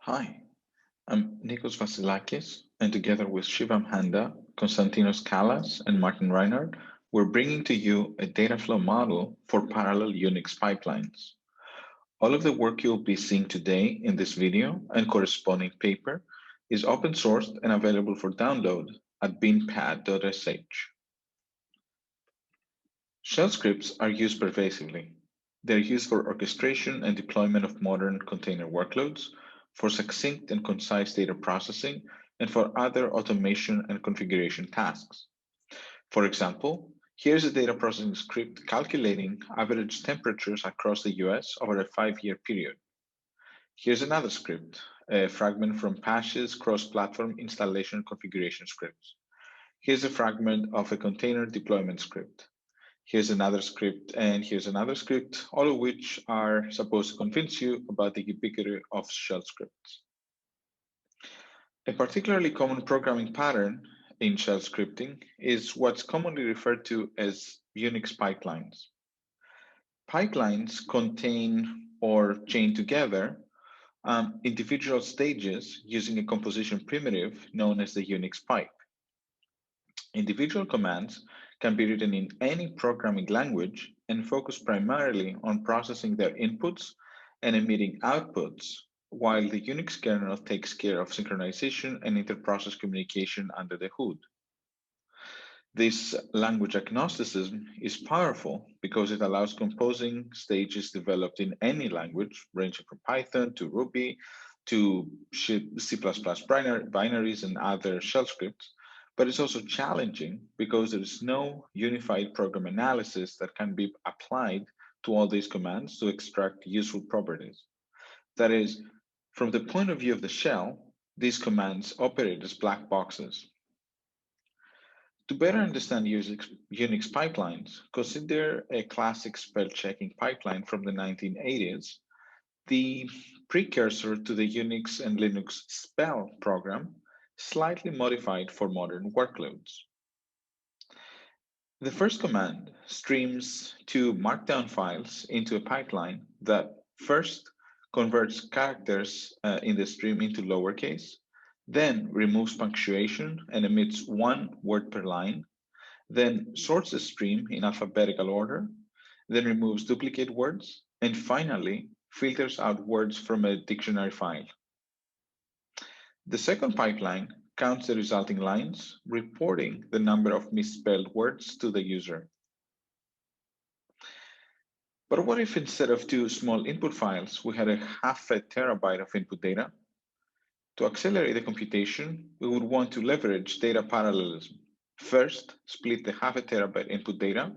Hi, I'm Nikos Vasilakis, and together with Shivam Handa, Konstantinos Kallas, and Martin Rinard, we're bringing to you a data flow model for parallel Unix pipelines. All of the work you'll be seeing today in this video and corresponding paper is open sourced and available for download at beanpad.sh. Shell scripts are used pervasively. They're used for orchestration and deployment of modern container workloads, for succinct and concise data processing, and for other automation and configuration tasks. For example, here's a data processing script calculating average temperatures across the US over a 5-year period. Here's another script, a fragment from Pash's cross-platform installation configuration scripts. Here's a fragment of a container deployment script. Here's another script, and here's another script, all of which are supposed to convince you about the ubiquity of shell scripts. A particularly common programming pattern in shell scripting is what's commonly referred to as Unix pipelines. Pipelines contain or chain together individual stages using a composition primitive known as the Unix pipe. Individual commands can be written in any programming language and focus primarily on processing their inputs and emitting outputs, while the Unix kernel takes care of synchronization and inter-process communication under the hood. This language agnosticism is powerful because it allows composing stages developed in any language, ranging from Python to Ruby to C++ binaries and other shell scripts, but it's also challenging because there is no unified program analysis that can be applied to all these commands to extract useful properties. That is, from the point of view of the shell, these commands operate as black boxes. To better understand Unix pipelines, consider a classic spell checking pipeline from the 1980s, the precursor to the Unix and Linux spell program, slightly modified for modern workloads. The first command streams two markdown files into a pipeline that first converts characters in the stream into lowercase, then removes punctuation and emits one word per line, then sorts the stream in alphabetical order, then removes duplicate words, and finally filters out words from a dictionary file. The second pipeline counts the resulting lines, reporting the number of misspelled words to the user. But what if instead of two small input files, we had a half a terabyte of input data? To accelerate the computation, we would want to leverage data parallelism. First, split the half a terabyte input data,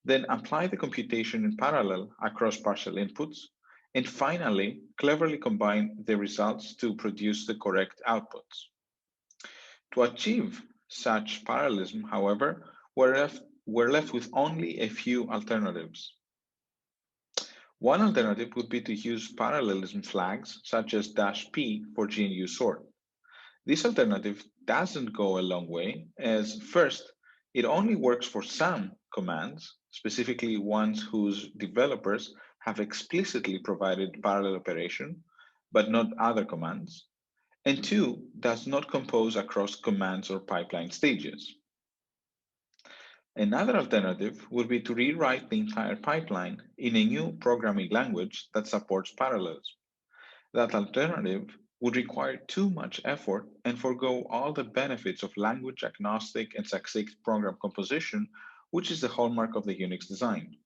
then apply the computation in parallel across partial inputs, and finally, cleverly combine the results to produce the correct outputs. To achieve such parallelism, however, we're left with only a few alternatives. One alternative would be to use parallelism flags such as -p for GNU sort. This alternative doesn't go a long way, as first, it only works for some commands, specifically ones whose developers have explicitly provided parallel operation, but not other commands. And two, does not compose across commands or pipeline stages. Another alternative would be to rewrite the entire pipeline in a new programming language that supports parallelism. That alternative would require too much effort and forego all the benefits of language agnostic and succinct program composition, which is the hallmark of the Unix design.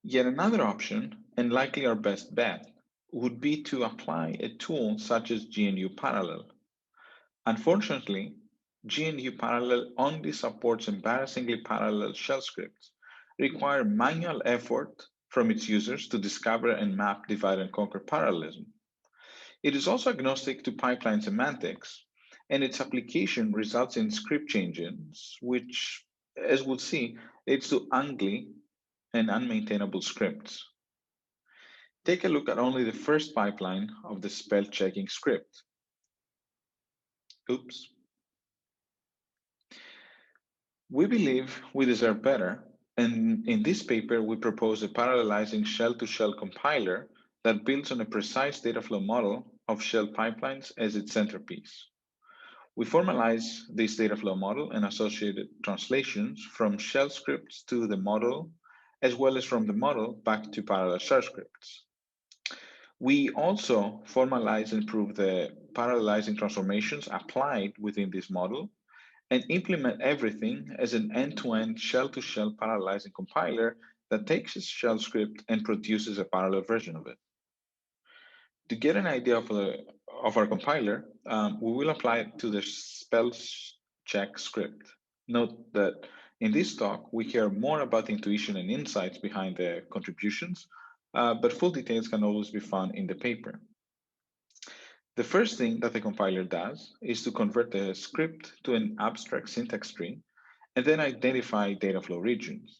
Yet another option, and likely our best bet, would be to apply a tool such as GNU Parallel. Unfortunately, GNU Parallel only supports embarrassingly parallel shell scripts, require manual effort from its users to discover and map divide and conquer parallelism. It is also agnostic to pipeline semantics, and its application results in script changes, which, as we'll see, leads to ugly and unmaintainable scripts. Take a look at only the first pipeline of the spell checking script. Oops. We believe we deserve better, and in this paper, we propose a parallelizing shell-to-shell compiler that builds on a precise data flow model of shell pipelines as its centerpiece. We formalize this data flow model and associated translations from shell scripts to the model, as well as from the model back to parallel shell scripts. We also formalize and prove the parallelizing transformations applied within this model and implement everything as an end-to-end shell-to-shell parallelizing compiler that takes a shell script and produces a parallel version of it. To get an idea of our compiler, we will apply it to the Spellcheck script. Note that in this talk, we hear more about the intuition and insights behind the contributions, but full details can always be found in the paper. The first thing that the compiler does is to convert the script to an abstract syntax tree and then identify Dataflow regions.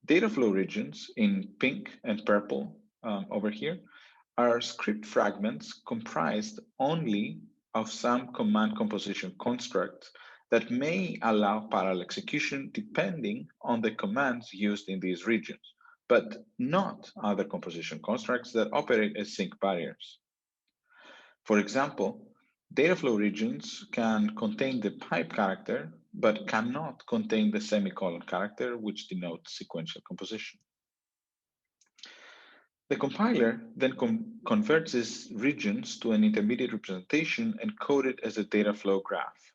Dataflow regions in pink and purple over here are script fragments comprised only of some command composition constructs that may allow parallel execution depending on the commands used in these regions, but not other composition constructs that operate as sync barriers. For example, Dataflow regions can contain the pipe character, but cannot contain the semicolon character, which denotes sequential composition. The compiler then converts these regions to an intermediate representation and code it as a Dataflow graph.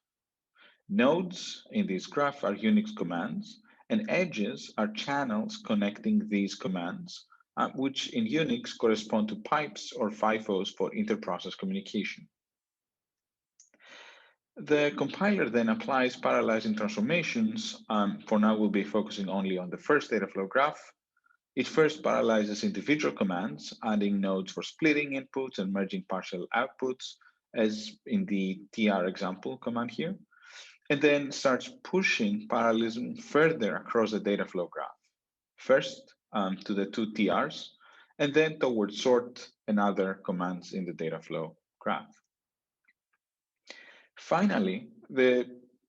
Nodes in this graph are Unix commands, and edges are channels connecting these commands, which in Unix correspond to pipes or FIFOs for inter-process communication. The compiler then applies parallelizing transformations. For now, we'll be focusing only on the first Dataflow graph. It first parallelizes individual commands, adding nodes for splitting inputs and merging partial outputs, as in the tr example command here, and then starts pushing parallelism further across the Dataflow graph. First to the two TRs, and then towards sort and other commands in the Dataflow graph. Finally, the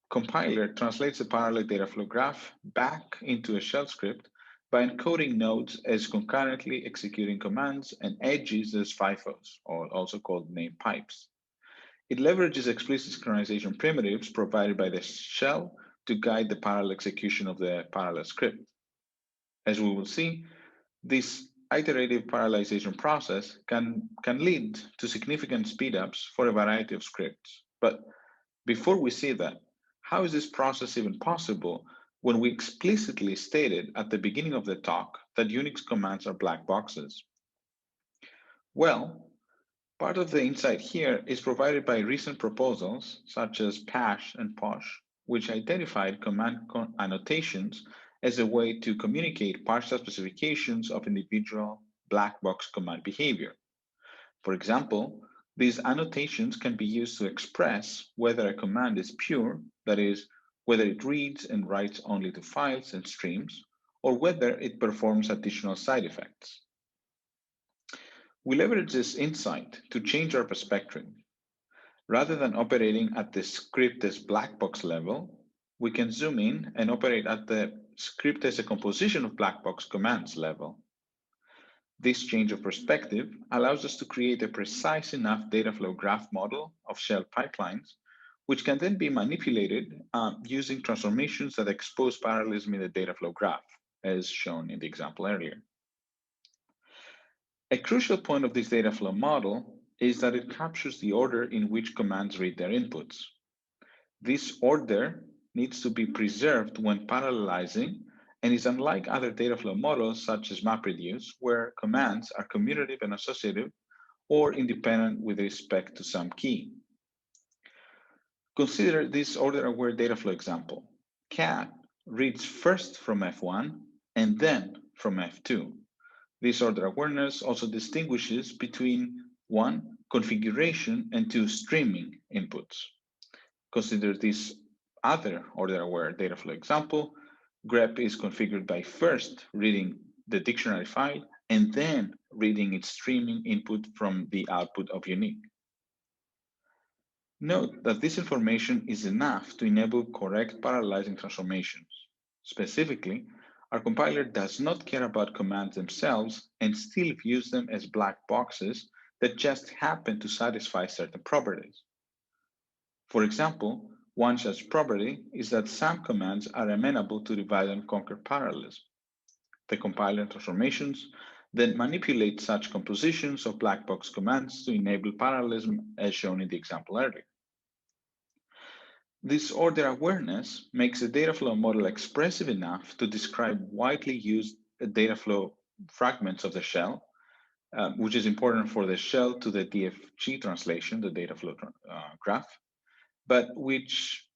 compiler translates the parallel Dataflow graph back into a shell script by encoding nodes as concurrently executing commands and edges as FIFOs, or also called name pipes. It leverages explicit synchronization primitives provided by the shell to guide the parallel execution of the parallel script. As we will see, this iterative parallelization process can lead to significant speedups for a variety of scripts. But before we see that, how is this process even possible when we explicitly stated at the beginning of the talk that Unix commands are black boxes? Well, part of the insight here is provided by recent proposals such as PASH and POSH, which identified command annotations as a way to communicate partial specifications of individual black box command behavior. For example, these annotations can be used to express whether a command is pure, that is, whether it reads and writes only to files and streams, or whether it performs additional side effects. We leverage this insight to change our perspective. Rather than operating at the script as black box level, we can zoom in and operate at the script as a composition of black box commands level. This change of perspective allows us to create a precise enough Dataflow graph model of shell pipelines, which can then be manipulated using transformations that expose parallelism in the Dataflow graph, as shown in the example earlier. A crucial point of this Dataflow model is that it captures the order in which commands read their inputs. This order needs to be preserved when parallelizing and is unlike other Dataflow models such as MapReduce, where commands are commutative and associative or independent with respect to some key. Consider this order-aware Dataflow example. Cat reads first from F1 and then from F2. This order awareness also distinguishes between 1, configuration, and 2, streaming inputs. Consider this other order-aware Dataflow example. grep is configured by first reading the dictionary file and then reading its streaming input from the output of unique. Note that this information is enough to enable correct parallelizing transformations. Specifically, Our compiler does not care about commands themselves and still views them as black boxes that just happen to satisfy certain properties. For example, one such property is that some commands are amenable to divide and conquer parallelism. The compiler transformations then manipulate such compositions of black box commands to enable parallelism as shown in the example earlier. This order awareness makes the Dataflow model expressive enough to describe widely used Dataflow fragments of the shell, which is important for the shell to the DFG translation, the Dataflow graph, but which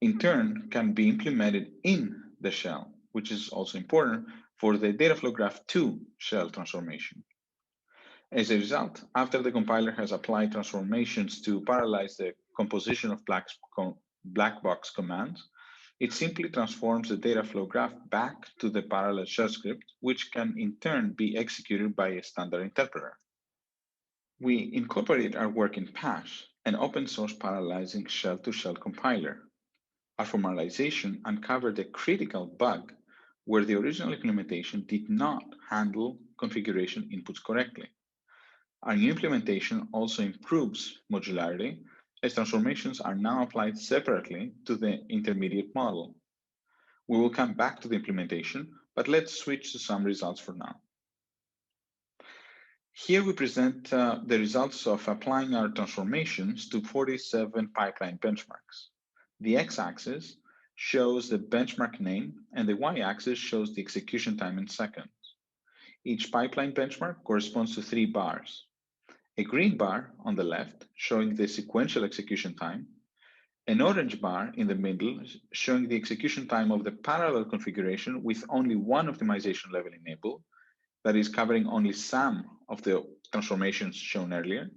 in turn can be implemented in the shell, which is also important for the Dataflow graph 2 shell transformation. As a result, after the compiler has applied transformations to parallelize the composition of black box commands, it simply transforms the Dataflow graph back to the parallel shell script, which can in turn be executed by a standard interpreter. We incorporate our work in Pash, an open source parallelizing shell-to-shell compiler. Our formalization uncovered a critical bug where the original implementation did not handle configuration inputs correctly. Our new implementation also improves modularity, as transformations are now applied separately to the intermediate model. We will come back to the implementation, but let's switch to some results for now. Here we present the results of applying our transformations to 47 pipeline benchmarks. The x-axis shows the benchmark name, and the y-axis shows the execution time in seconds. Each pipeline benchmark corresponds to 3 bars. A green bar on the left showing the sequential execution time, an orange bar in the middle showing the execution time of the parallel configuration with only one optimization level enabled, that is covering only some of the transformations shown earlier,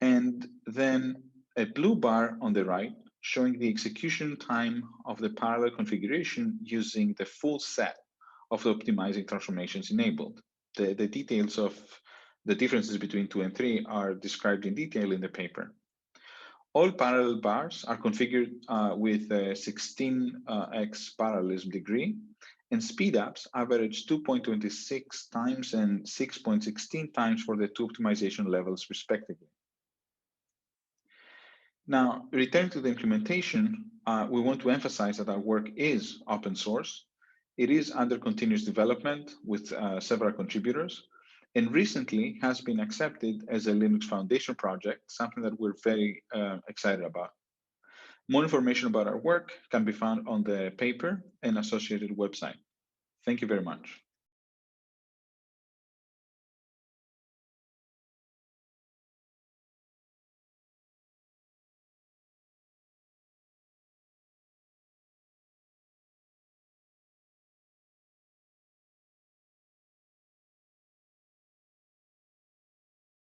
and then a blue bar on the right showing the execution time of the parallel configuration using the full set of the optimizing transformations enabled. The details of the differences between 2 and 3 are described in detail in the paper. All parallel bars are configured with a 16x parallelism degree, and speedups average 2.26 times and 6.16 times for the 2 optimization levels respectively. Now, returning to the implementation, we want to emphasize that our work is open source. It is under continuous development with several contributors, and recently has been accepted as a Linux Foundation project, something that we're very excited about. More information about our work can be found on the paper and associated website. Thank you very much.